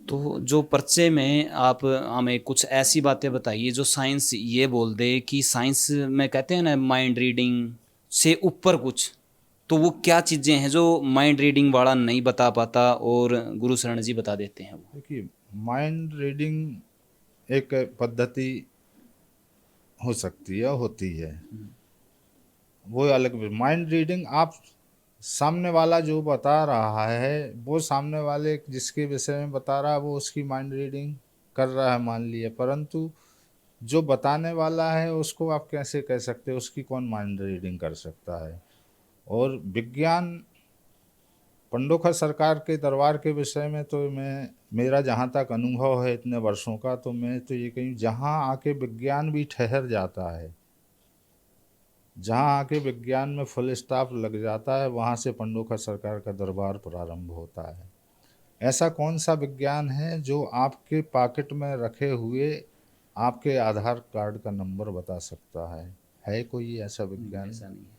तो जो पर्चे में आप हमें कुछ ऐसी बातें बताइए जो साइंस ये बोल दे कि साइंस में कहते हैं ना माइंड रीडिंग से ऊपर कुछ, तो वो क्या चीज़ें हैं जो माइंड रीडिंग वाला नहीं बता पाता और गुरु शरण जी बता देते हैं वो। देखिए, माइंड रीडिंग एक पद्धति हो सकती है, होती है, वो अलग। माइंड रीडिंग आप सामने वाला जो बता रहा है, वो सामने वाले जिसके विषय में बता रहा है वो उसकी माइंड रीडिंग कर रहा है मान लिया, परंतु जो बताने वाला है उसको आप कैसे कह सकते हो उसकी कौन माइंड रीडिंग कर सकता है। और विज्ञान, पंडोखर सरकार के दरबार के विषय में तो मैं, मेरा जहाँ तक अनुभव है इतने वर्षों का, तो मैं तो ये कहीं जहाँ आके विज्ञान भी ठहर जाता है, जहाँ आके विज्ञान में फुल स्टॉप लग जाता है, वहाँ से पंडोखर सरकार का दरबार प्रारंभ होता है। ऐसा कौन सा विज्ञान है जो आपके पॉकेट में रखे हुए आपके आधार कार्ड का नंबर बता सकता है कोई ऐसा विज्ञान? ऐसा नहीं है।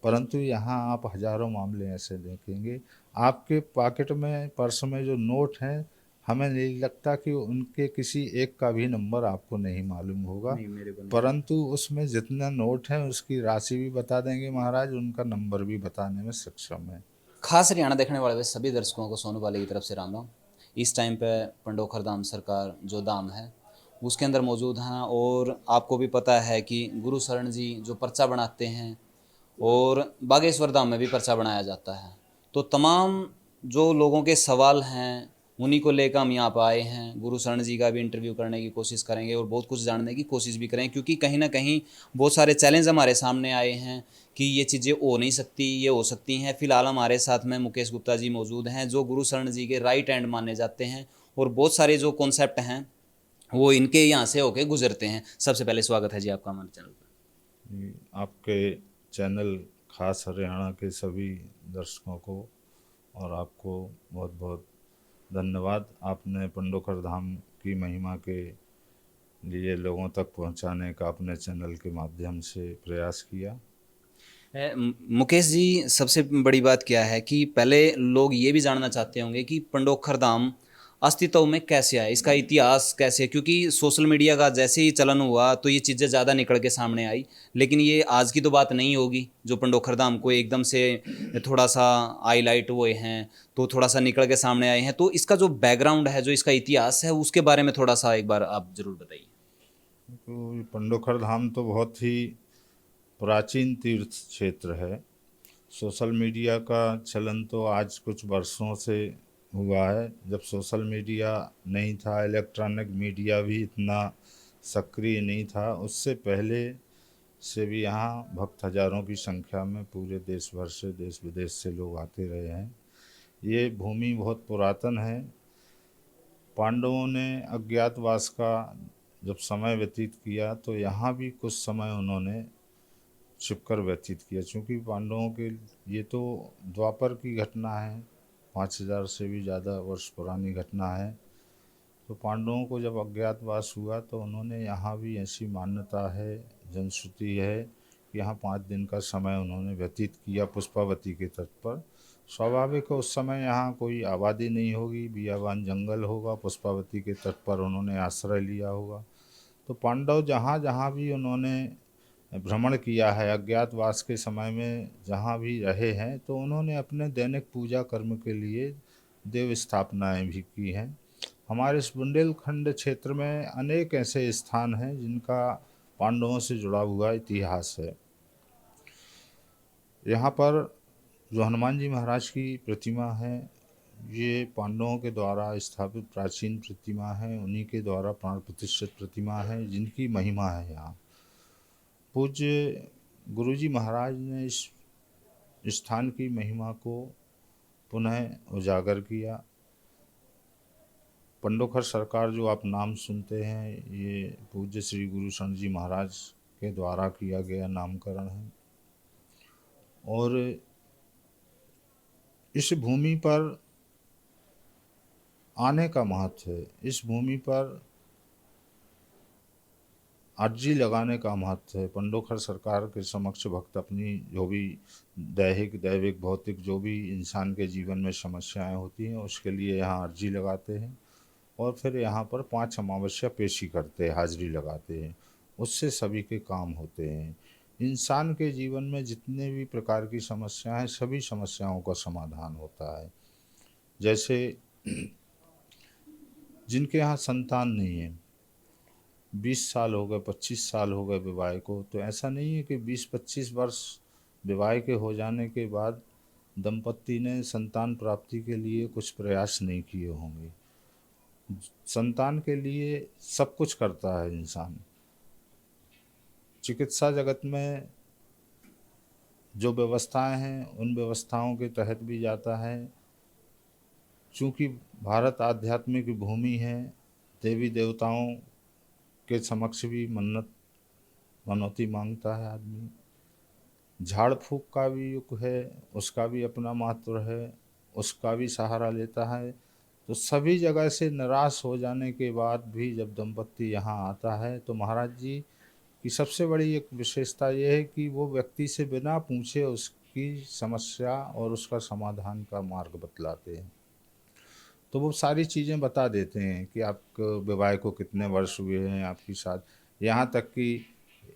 परंतु यहाँ आप हजारों मामले ऐसे देखेंगे, आपके पॉकेट में, पर्स में जो नोट हैं, हमें नहीं लगता कि उनके किसी एक का भी नंबर आपको नहीं मालूम होगा, नहीं, मेरे को नहीं। परंतु उसमें जितना नोट है उसकी राशि भी बता देंगे महाराज, उनका नंबर भी बताने में सक्षम है। खास हरियाणा देखने वाले सभी दर्शकों को सोनू वाले की तरफ से राम राम। इस टाइम पे पंडोखर धाम सरकार जो धाम है उसके अंदर मौजूद हैं, और आपको भी पता है कि गुरु शरण जी जो पर्चा बनाते हैं, और बागेश्वर धाम में भी पर्चा बनाया जाता है। तो तमाम जो लोगों के सवाल हैं उन्हीं को लेकर हम यहाँ पर आए हैं। गुरु शरण जी का भी इंटरव्यू करने की कोशिश करेंगे और बहुत कुछ जानने की कोशिश भी करेंगे, क्योंकि कहीं ना कहीं बहुत सारे चैलेंज हमारे सामने आए हैं कि ये चीज़ें हो नहीं सकती, ये हो सकती हैं। फिलहाल हमारे साथ में मुकेश गुप्ता जी मौजूद हैं जो गुरु शरण जी के राइट हैंड माने जाते हैं, और बहुत सारे जो कॉन्सेप्ट हैं वो इनके यहाँ से होके गुजरते हैं। सबसे पहले स्वागत है जी आपका हमारे चैनल पर। आपके चैनल, खास हरियाणा के सभी दर्शकों को और आपको बहुत बहुत धन्यवाद। आपने पंडोखर धाम की महिमा के लिए लोगों तक पहुंचाने का अपने चैनल के माध्यम से प्रयास किया। मुकेश जी, सबसे बड़ी बात क्या है कि पहले लोग ये भी जानना चाहते होंगे कि पंडोखर धाम अस्तित्व में कैसे आया, इसका इतिहास कैसे है, क्योंकि सोशल मीडिया का जैसे ही चलन हुआ तो ये चीज़ें ज़्यादा निकल के सामने आई। लेकिन ये आज की तो बात नहीं होगी जो पंडोखर धाम को एकदम से थोड़ा सा हाईलाइट हुए हैं, तो थोड़ा सा निकल के सामने आए हैं। तो इसका जो बैकग्राउंड है, जो इसका इतिहास है, उसके बारे में थोड़ा सा एक बार आप ज़रूर बताइए। तो ये पंडोखर धाम तो बहुत ही प्राचीन तीर्थ क्षेत्र है। सोशल मीडिया का चलन तो आज कुछ वर्षों से हुआ है। जब सोशल मीडिया नहीं था, इलेक्ट्रॉनिक मीडिया भी इतना सक्रिय नहीं था, उससे पहले से भी यहाँ भक्त हजारों की संख्या में पूरे देश भर से, देश विदेश से लोग आते रहे हैं। ये भूमि बहुत पुरातन है। पांडवों ने अज्ञातवास का जब समय व्यतीत किया तो यहाँ भी कुछ समय उन्होंने छिपकर व्यतीत किया, चूँकि पांडवों के, ये तो द्वापर की घटना है, 5000 से भी ज़्यादा वर्ष पुरानी घटना है। तो पांडवों को जब अज्ञातवास हुआ तो उन्होंने, यहाँ भी ऐसी मान्यता है, जनश्रुति है कि यहाँ 5 दिन का समय उन्होंने व्यतीत किया पुष्पावती के तट पर। स्वाभाविक है उस समय यहाँ कोई आबादी नहीं होगी, बियाबान जंगल होगा, पुष्पावती के तट पर उन्होंने आश्रय लिया होगा। तो पांडव जहाँ जहाँ भी उन्होंने भ्रमण किया है अज्ञातवास के समय में, जहाँ भी रहे हैं, तो उन्होंने अपने दैनिक पूजा कर्म के लिए देव स्थापनाएँ भी की हैं। हमारे इस बुंदेलखंड क्षेत्र में अनेक ऐसे स्थान हैं जिनका पांडवों से जुड़ा हुआ इतिहास है। यहाँ पर जो हनुमान जी महाराज की प्रतिमा है, ये पांडवों के द्वारा स्थापित प्राचीन प्रतिमा है, उन्हीं के द्वारा प्राण प्रतिष्ठित प्रतिमा है, जिनकी महिमा है यहाँ। पूज्य गुरुजी महाराज ने इस स्थान की महिमा को पुनः उजागर किया। पंडोखर सरकार जो आप नाम सुनते हैं, ये पूज्य श्री गुरु शरण जी महाराज के द्वारा किया गया नामकरण है। और इस भूमि पर आने का महत्व है, इस भूमि पर अर्जी लगाने का महत्व है। पंडोखर सरकार के समक्ष भक्त अपनी जो भी दैहिक, दैविक, भौतिक जो भी इंसान के जीवन में समस्याएं होती हैं उसके लिए यहाँ अर्जी लगाते हैं। और फिर यहाँ पर 5 अमावस्या पेशी करते हैं, हाजिरी लगाते हैं। उससे सभी के काम होते हैं। इंसान के जीवन में जितने भी प्रकार की समस्याएं हैं, सभी समस्याओं का समाधान होता है। जैसे जिनके यहाँ संतान नहीं है, 20 साल हो गए, 25 साल हो गए विवाह को, तो ऐसा नहीं है कि 20-25 वर्ष विवाह के हो जाने के बाद दंपत्ति ने संतान प्राप्ति के लिए कुछ प्रयास नहीं किए होंगे। संतान के लिए सब कुछ करता है इंसान। चिकित्सा जगत में जो व्यवस्थाएं हैं, उन व्यवस्थाओं के तहत भी जाता है। चूँकि भारत आध्यात्म की भूमि है, देवी देवताओं के समक्ष भी मन्नत मनौती मांगता है आदमी। झाड़ फूक का भी युग है, उसका भी अपना महत्व है, उसका भी सहारा लेता है। तो सभी जगह से निराश हो जाने के बाद भी जब दंपत्ति यहाँ आता है, तो महाराज जी की सबसे बड़ी एक विशेषता ये है कि वो व्यक्ति से बिना पूछे उसकी समस्या और उसका समाधान का मार्ग बतलाते हैं। तो वो सारी चीज़ें बता देते हैं कि आपको विवाह को कितने वर्ष हुए हैं, आपकी शादी, यहाँ तक कि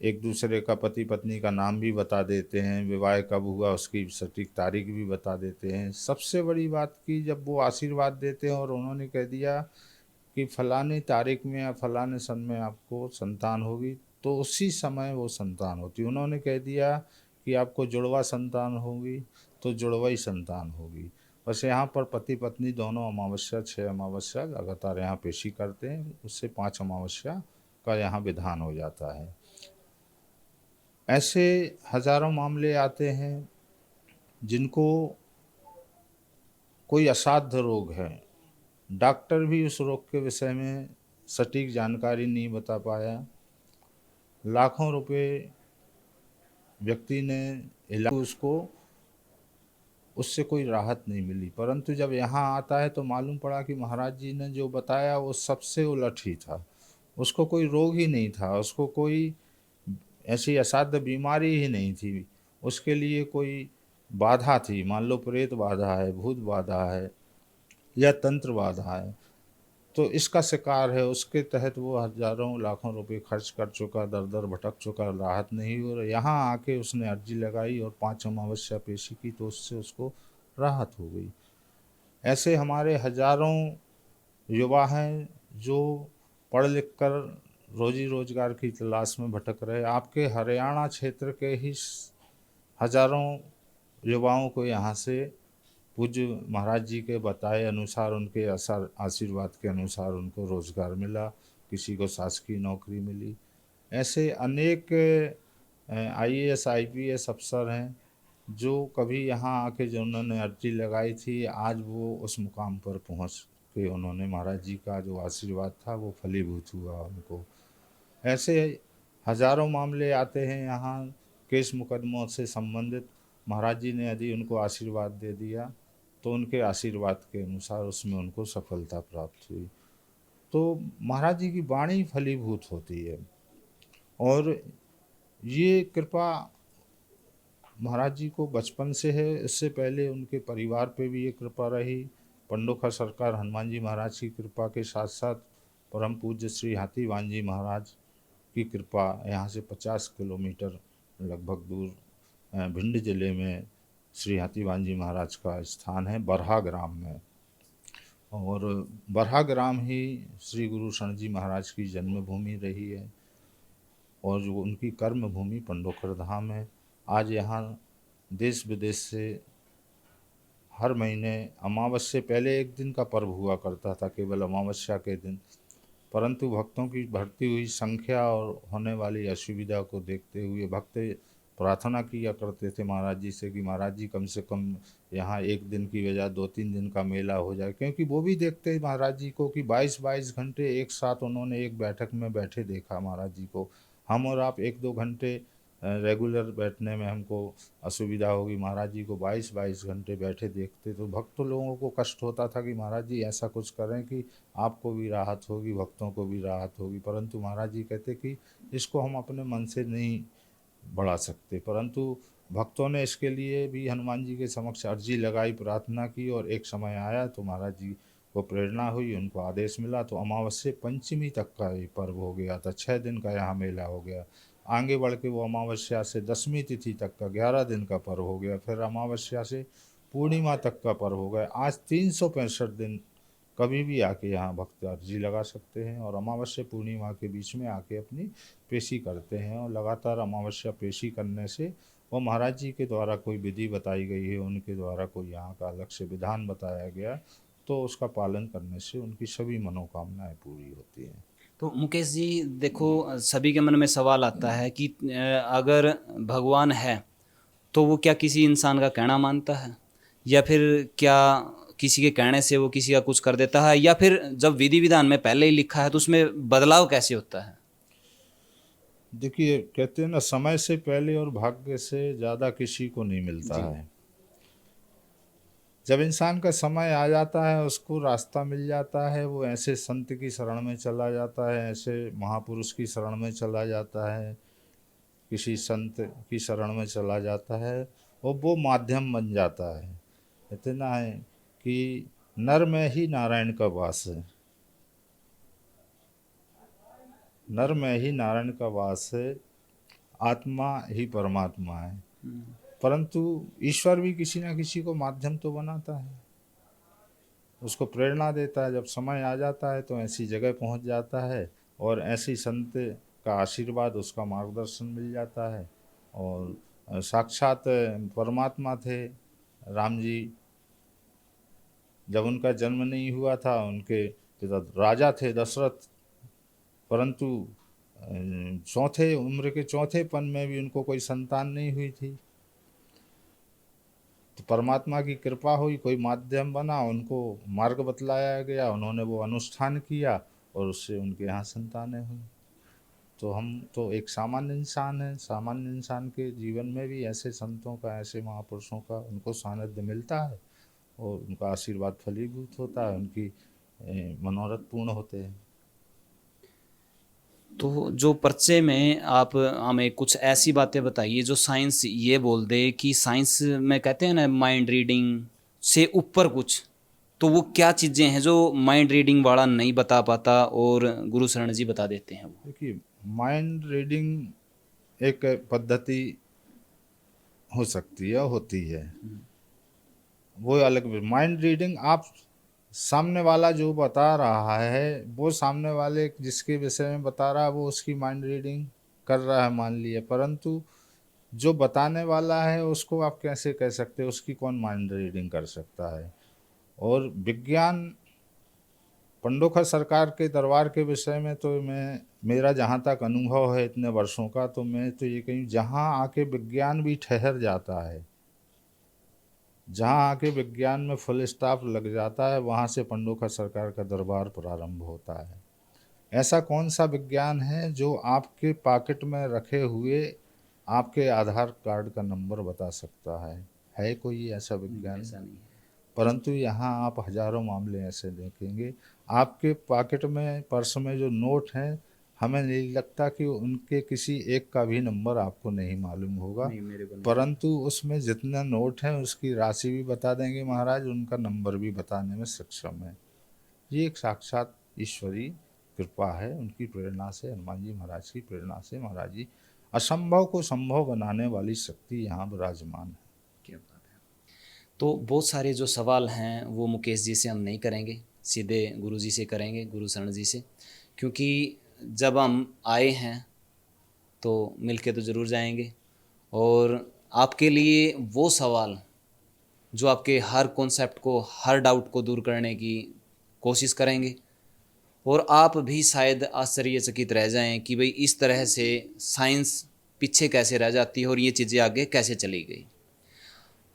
एक दूसरे का पति पत्नी का नाम भी बता देते हैं, विवाह कब हुआ उसकी सटीक तारीख भी बता देते हैं। सबसे बड़ी बात कि जब वो आशीर्वाद देते हैं और उन्होंने कह दिया कि फलानी तारीख में या फलाने सन में आपको संतान होगी, तो उसी समय वो संतान होती है। उन्होंने कह दिया कि आपको जुड़वा संतान होगी, तो जुड़वा ही संतान होगी। बस यहाँ पर पति पत्नी दोनों अमावस्या 6 अमावस्या लगातार यहाँ पेशी करते हैं, उससे 5 अमावस्या का यहाँ विधान हो जाता है। ऐसे हजारों मामले आते हैं जिनको कोई असाध्य रोग है, डॉक्टर भी उस रोग के विषय में सटीक जानकारी नहीं बता पाया, लाखों रुपए व्यक्ति ने इलाज, उसको उससे कोई राहत नहीं मिली। परंतु जब यहाँ आता है तो मालूम पड़ा कि महाराज जी ने जो बताया वो सबसे उलट ही था। उसको कोई रोग ही नहीं था, उसको कोई ऐसी असाध्य बीमारी ही नहीं थी, उसके लिए कोई बाधा थी। मान लो प्रेत बाधा है, भूत बाधा है या तंत्र बाधा है, तो इसका शिकार है। उसके तहत वो हजारों लाखों रुपए खर्च कर चुका, दर दर भटक चुका, राहत नहीं हो रही। यहाँ आके उसने अर्जी लगाई और 5 अमावस्या पेशी की, तो उससे उसको राहत हो गई। ऐसे हमारे हजारों युवा हैं जो पढ़ लिख कर रोजी रोजगार की तलाश में भटक रहे। आपके हरियाणा क्षेत्र के ही हजारों युवाओं को यहाँ से पूज्य महाराज जी के बताए अनुसार, उनके असर आशीर्वाद के अनुसार उनको रोज़गार मिला, किसी को शासकीय नौकरी मिली। ऐसे अनेक आईएएस आईपीएस अफसर हैं जो कभी यहाँ आके जो उन्होंने अर्जी लगाई थी, आज वो उस मुकाम पर पहुँच के उन्होंने महाराज जी का जो आशीर्वाद था वो फलीभूत हुआ उनको। ऐसे हजारों मामले आते हैं यहाँ केस मुकदमों से संबंधित। महाराज जी ने यदि उनको आशीर्वाद दे दिया तो उनके आशीर्वाद के अनुसार उसमें उनको सफलता प्राप्त हुई। तो महाराज जी की वाणी फलीभूत होती है और ये कृपा महाराज जी को बचपन से है। इससे पहले उनके परिवार पे भी ये कृपा रही। पंडोखा सरकार हनुमान जी महाराज की कृपा के साथ साथ परम पूज्य श्री हाथीवान जी महाराज की कृपा, यहाँ से 50 किलोमीटर लगभग दूर भिंड जिले में श्री हाथीवान जी महाराज का स्थान है, बरहा ग्राम में। और बरहा ग्राम ही श्री गुरु शरण जी महाराज की जन्मभूमि रही है और जो उनकी कर्म भूमि पंडोखर धाम है। आज यहाँ देश विदेश से हर महीने अमावस्या पहले एक दिन का पर्व हुआ करता था, केवल अमावस्या के दिन, परंतु भक्तों की बढ़ती हुई संख्या और होने वाली असुविधा को देखते हुए भक्त प्रार्थना किया करते थे महाराज जी से कि महाराज जी कम से कम यहाँ एक दिन की बजाय 2-3 दिन का मेला हो जाए। क्योंकि वो भी देखते हैं महाराज जी को कि 22-22 घंटे एक साथ उन्होंने एक बैठक में बैठे देखा महाराज जी को। हम और आप 1-2 घंटे रेगुलर बैठने में हमको असुविधा होगी, महाराज जी को 22-22 घंटे बैठे देखते तो भक्त लोगों को कष्ट होता था कि महाराज जी ऐसा कुछ करें कि आपको भी राहत होगी, भक्तों को भी राहत होगी। परंतु महाराज जी कहते कि इसको हम अपने मन से नहीं बढ़ा सकते। परंतु भक्तों ने इसके लिए भी हनुमान जी के समक्ष अर्जी लगाई, प्रार्थना की और एक समय आया तो महाराज जी को प्रेरणा हुई, उनको आदेश मिला, तो अमावस्या पंचमी तक का ये पर्व हो गया था। 6 दिन का यहाँ मेला हो गया। आगे बढ़ के वो अमावस्या से दसवीं तिथि तक का 11 दिन का पर्व हो गया। फिर अमावस्या से पूर्णिमा तक का पर्व हो गया। आज 365 दिन कभी भी आके यहाँ भक्त अर्जी लगा सकते हैं और अमावस्या पूर्णिमा के बीच में आके अपनी पेशी करते हैं। और लगातार अमावस्या पेशी करने से वो महाराज जी के द्वारा कोई विधि बताई गई है, उनके द्वारा कोई यहाँ का अलग से विधान बताया गया, तो उसका पालन करने से उनकी सभी मनोकामनाएं पूरी होती हैं। तो मुकेश जी देखो, सभी के मन में सवाल आता है कि अगर भगवान है तो वो क्या किसी इंसान का कहना मानता है, या फिर क्या किसी के कहने से वो किसी का कुछ कर देता है, या फिर जब विधि विधान में पहले ही लिखा है तो उसमें बदलाव कैसे होता है? देखिए, कहते हैं ना, समय से पहले और भाग्य से ज़्यादा किसी को नहीं मिलता है। जब इंसान का समय आ जाता है, उसको रास्ता मिल जाता है, वो ऐसे संत की शरण में चला जाता है, ऐसे महापुरुष की शरण में चला जाता है, किसी संत की शरण में चला जाता है, और वो माध्यम बन जाता है। इतना है कि नर में ही नारायण का वास है, नर में ही नारायण का वास है, आत्मा ही परमात्मा है। परंतु ईश्वर भी किसी ना किसी को माध्यम तो बनाता है, उसको प्रेरणा देता है। जब समय आ जाता है तो ऐसी जगह पहुंच जाता है और ऐसी संत का आशीर्वाद, उसका मार्गदर्शन मिल जाता है। और साक्षात परमात्मा थे राम जी। जब उनका जन्म नहीं हुआ था, उनके पिता राजा थे दशरथ, परंतु चौथे उम्र के चौथेपन में भी उनको कोई संतान नहीं हुई थी। तो परमात्मा की कृपा हुई, कोई माध्यम बना, उनको मार्ग बतलाया गया, उन्होंने वो अनुष्ठान किया और उससे उनके यहाँ संतानें हुई। तो हम तो एक सामान्य इंसान हैं, सामान्य इंसान के जीवन में भी ऐसे संतों का, ऐसे महापुरुषों का उनको सानिध्य मिलता है और उनका आशीर्वाद फलीभूत होता है, उनकी मनोरथ पूर्ण होते हैं। तो जो पर्चे में आप हमें कुछ ऐसी बातें बताइए जो साइंस ये बोल दे कि साइंस में कहते हैं ना माइंड रीडिंग से ऊपर कुछ, तो वो क्या चीज़ें हैं जो माइंड रीडिंग वाला नहीं बता पाता और गुरु शरण जी बता देते हैं? वो देखिए, माइंड रीडिंग एक पद्धति हो सकती है, होती है, वो अलग। माइंड रीडिंग आप सामने वाला जो बता रहा है, वो सामने वाले जिसके विषय में बता रहा है, वो उसकी माइंड रीडिंग कर रहा है मान लिए, परंतु जो बताने वाला है उसको आप कैसे कह सकते हो, उसकी कौन माइंड रीडिंग कर सकता है। और विज्ञान, पंडोखर सरकार के दरबार के विषय में तो मेरा जहाँ तक अनुभव है इतने वर्षों का, तो मैं तो ये कहीं, जहाँ आके विज्ञान भी ठहर जाता है, जहाँ आके विज्ञान में फुल स्टॉप लग जाता है, वहाँ से पंडोखर सरकार का दरबार प्रारंभ होता है। ऐसा कौन सा विज्ञान है जो आपके पॉकेट में रखे हुए आपके आधार कार्ड का नंबर बता सकता है कोई ऐसा विज्ञान? ऐसा नहीं है। परंतु यहाँ आप हजारों मामले ऐसे देखेंगे, आपके पॉकेट में, पर्स में जो नोट हैं, हमें नहीं लगता कि उनके किसी एक का भी नंबर आपको नहीं मालूम होगा, नहीं, मेरे को नहीं। परंतु उसमें जितना नोट है उसकी राशि भी बता देंगे महाराज, उनका नंबर भी बताने में सक्षम है। ये एक साक्षात ईश्वरी कृपा है, उनकी प्रेरणा से, हनुमान जी महाराज की प्रेरणा से महाराज जी असंभव को संभव बनाने वाली शक्ति यहाँ विराजमान है। क्या बात है। तो बहुत सारे जो सवाल हैं वो मुकेश जी से हम नहीं करेंगे, सीधे गुरु जी से करेंगे, गुरु शरण जी से, क्योंकि जब हम आए हैं तो मिलके तो ज़रूर जाएंगे। और आपके लिए वो सवाल जो आपके हर कॉन्सेप्ट को, हर डाउट को दूर करने की कोशिश करेंगे, और आप भी शायद आश्चर्यचकित रह जाएं कि भाई इस तरह से साइंस पीछे कैसे रह जाती है और ये चीज़ें आगे कैसे चली गई।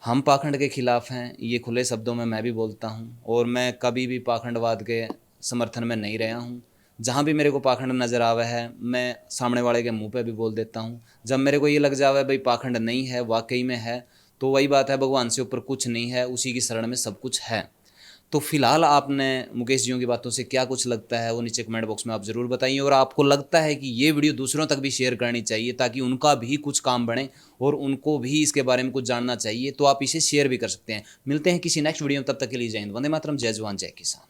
हम पाखंड के खिलाफ हैं, ये खुले शब्दों में मैं भी बोलता हूँ, और मैं कभी भी पाखंडवाद के समर्थन में नहीं रहा हूँ। जहाँ भी मेरे को पाखंड नज़र आवे है, मैं सामने वाले के मुंह पे भी बोल देता हूँ। जब मेरे को ये लग जावे भाई पाखंड नहीं है, वाकई में है, तो वही बात है, भगवान से ऊपर कुछ नहीं है, उसी की शरण में सब कुछ है। तो फिलहाल आपने मुकेश जियों की बातों से क्या कुछ लगता है वो नीचे कमेंट बॉक्स में आप ज़रूर बताइए। और आपको लगता है कि ये वीडियो दूसरों तक भी शेयर करनी चाहिए ताकि उनका भी कुछ काम बने और उनको भी इसके बारे में कुछ जानना चाहिए, तो आप इसे शेयर भी कर सकते हैं। मिलते हैं किसी नेक्स्ट वीडियो में, तब तक के लिए जय हिंद, वंदे मातरम, जय जवान जय किसान।